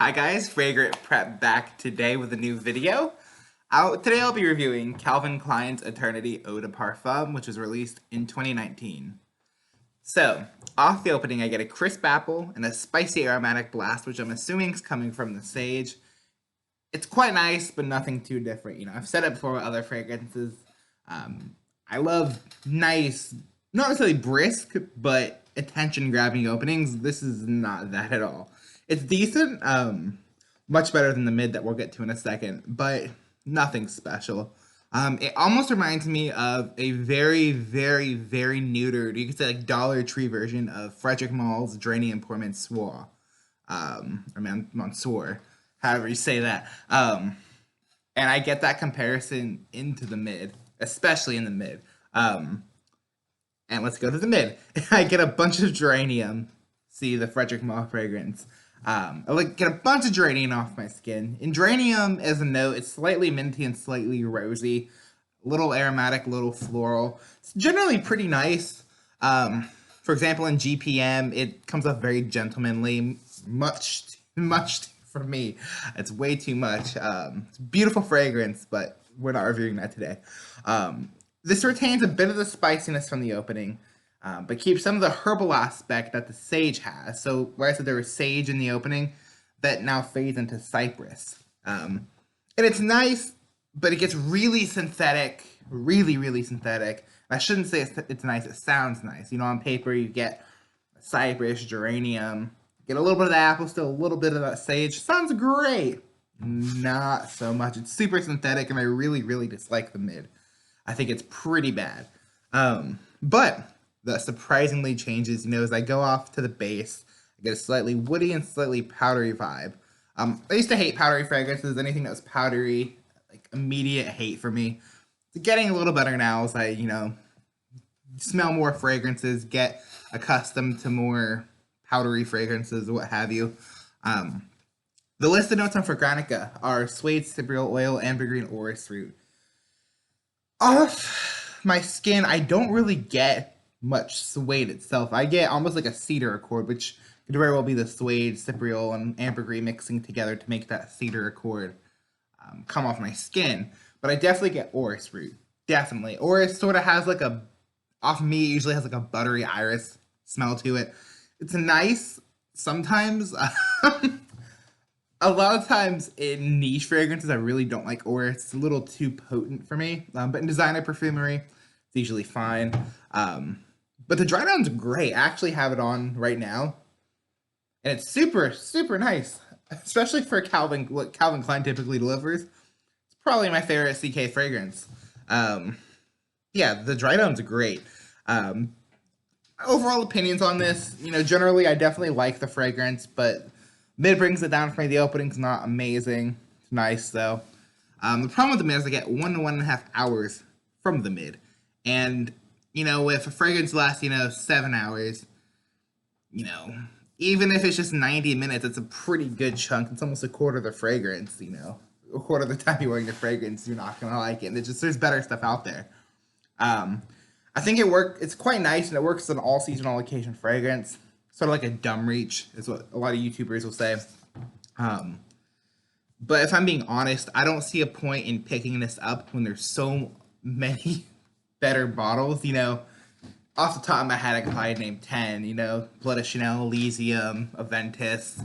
Hi guys, Fragrant Prep back today with a new video. Today I'll be reviewing Calvin Klein's Eternity Eau de Parfum, which was released in 2019. So, off the opening I get a crisp apple and a spicy aromatic blast, which I'm assuming is coming from the sage. It's quite nice, but nothing too different. I've said it before with other fragrances. I love nice, not necessarily brisk, but attention-grabbing openings. This is not that at all. It's decent, much better than the mid that we'll get to in a second, but nothing special. It almost reminds me of a very, very, very neutered, you could say like Dollar Tree version of Frederic Mall's Geranium Pour Monsieur, or Monsieur, however you say that. And I get that comparison into the mid, especially in the mid. And let's go to the mid. I get a bunch of geranium. See the Frederic Mall fragrance. I get a bunch of geranium off my skin. In geranium, as a note, it's slightly minty and slightly rosy. A little aromatic, a little floral. It's generally pretty nice. For example, in GPM, it comes off very gentlemanly. Much for me. It's way too much. It's a beautiful fragrance, but we're not reviewing that today. This retains a bit of the spiciness from the opening. But keeps some of the herbal aspect that the sage has. So where I said there was sage in the opening, that now fades into cypress. And it's nice, but it gets really synthetic, really synthetic. I shouldn't say it's nice, it sounds nice. On paper you get cypress, geranium, get a little bit of the apple, still a little bit of that sage. Sounds great. Not so much. It's super synthetic, and I really dislike the mid. I think it's pretty bad. But that surprisingly changes, as I go off to the base, I get a slightly woody and slightly powdery vibe. I used to hate powdery fragrances. Anything that was powdery, like immediate hate for me. It's getting a little better now as I, smell more fragrances, get accustomed to more powdery fragrances, what have you. The listed notes on Fragrantica are suede, cypriol oil, ambergris, and orris root. Off my skin, I don't really get much suede itself. I get almost like a cedar accord, which could very well be the suede, cypriol, and ambergris mixing together to make that cedar accord come off my skin. But I definitely get orris root. Definitely. Orris sort of has like off me, it usually has like a buttery iris smell to it. It's nice sometimes. A lot of times in niche fragrances, I really don't like orris. It's a little too potent for me. But in designer perfumery, it's usually fine. But the dry down's great. I actually have it on right now. And it's super nice. Especially for what Calvin Klein typically delivers. It's probably my favorite CK fragrance. Yeah, the dry down's great. Overall opinions on this, generally I definitely like the fragrance, but mid brings it down for me. The opening's not amazing. It's nice though. The problem with the mid is I get 1 to 1.5 hours from the mid. And if a fragrance lasts, 7 hours, even if it's just 90 minutes, it's a pretty good chunk. It's almost a quarter of the fragrance, a quarter of the time you're wearing the fragrance, you're not going to like it. And there's better stuff out there. I think it's quite nice, and it works as an all season, all occasion fragrance. Sort of like a dumb reach is what a lot of YouTubers will say. But if I'm being honest, I don't see a point in picking this up when there's so many better bottles. Off the top of my head, I could probably name 10. Blood of Chanel, Elysium, Aventus,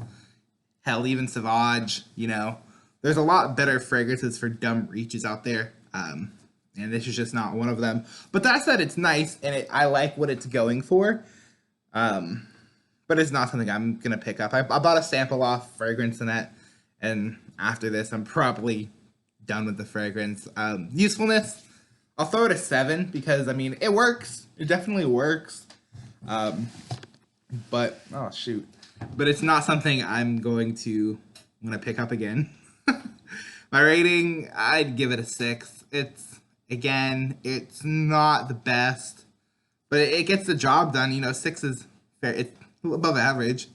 hell, even Sauvage. There's a lot better fragrances for dumb reaches out there. And this is just not one of them. But that said, it's nice, and I like what it's going for. But it's not something I'm going to pick up. I bought a sample off Fragrance Net, and after this, I'm probably done with the fragrance. Usefulness, I'll throw it a 7 because, it works. It definitely works. But, oh, shoot. But it's not something I'm going to pick up again. My rating, I'd give it a 6. It's not the best, but it gets the job done. 6 is fair. It's above average.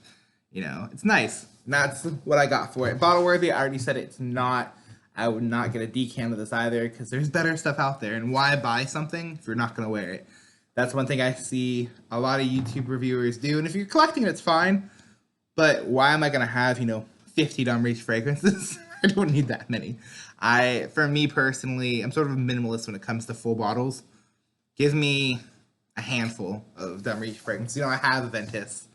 It's nice. And that's what I got for it. Bottle worthy, I already said it's not. I would not get a decant of this either because there's better stuff out there. And why buy something if you're not going to wear it? That's one thing I see a lot of YouTube reviewers do. And if you're collecting it, it's fine. But why am I going to have, 50 Dumb Reach fragrances. I don't need that many. For me personally, I'm sort of a minimalist when it comes to full bottles. Give me a handful of Dumb Reach fragrances. You know, I have Aventus.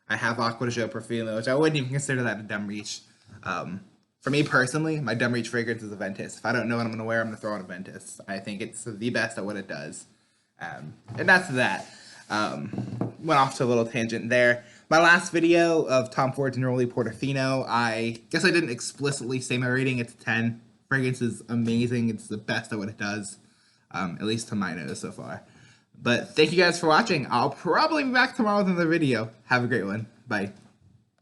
I have Acqua di Gio Profumo, which I wouldn't even consider that a Dumb Reach. For me personally, my Dumb Reach fragrance is Aventus. If I don't know what I'm going to wear, I'm going to throw on Aventus. I think it's the best at what it does. And that's that. Went off to a little tangent there. My last video of Tom Ford's Neroli Portofino, I guess I didn't explicitly say my rating. It's 10. Fragrance is amazing. It's the best at what it does, at least to my nose so far. But thank you guys for watching. I'll probably be back tomorrow with another video. Have a great one. Bye.